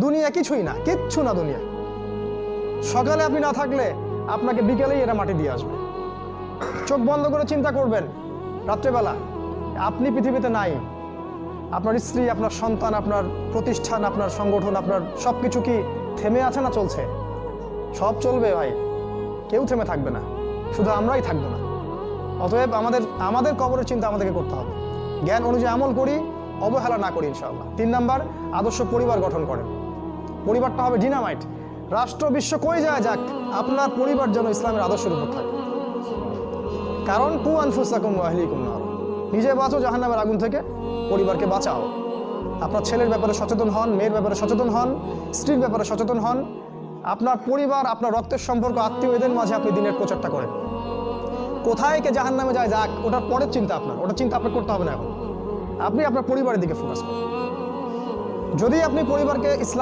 দুনিয়া কিছুই না, কিচ্ছু না দুনিয়া। সকালে আপনি না থাকলে আপনাকে বিকেলেই এরা মাটি দিয়ে আসবে। চোখ বন্ধ করে চিন্তা করবেন, রাত্রেবেলা আপনি পৃথিবীতে নাই, আপনার স্ত্রী, আপনার সন্তান, আপনার প্রতিষ্ঠান, আপনার সংগঠন, আপনার সব কিছু কি থেমে আছে না চলছে? সব চলবে ভাই, কেউ থেমে থাকবে না, শুধু আমরাই থাকবো না। অতএব আমাদের কবরের চিন্তা আমাদেরকে করতে হবে। জ্ঞান অনুযায়ী আমল করি, অবহেলা না করি ইনশাআল্লাহ। 3 নাম্বার, আদর্শ পরিবার গঠন করেন। পরিবারটা হবে ডিনামাইট। রাষ্ট্র বিশ্ব কই যায় যাক, আপনার পরিবার যেন ইসলামের আদর্শের উপর থাকে। কারণ কু আনফুসাকুম ওয়া আহলিকুম নার, নিজে বাঁচো জাহান্নামের আগুন থেকে, পরিবারকে বাঁচাও। আপনার ছেলের ব্যাপারে সচেতন হন, মেয়ের ব্যাপারে সচেতন হন, স্ত্রীর ব্যাপারে সচেতন হন। আপনার পরিবার, আপনার রক্তের সম্পর্ক, আত্মীয়, এদের মাঝে আপনি দিনের প্রচারটা করেন। কোথায় কে জাহান্নামে যায় যাক, ওটার পরের চিন্তা আপনার, ওটা চিন্তা আপনার করতে হবে না এখন। আপনি আপনার পরিবারের দিকে ফোকাস করুন। যদি আপনি পরিবারকে ইসলাম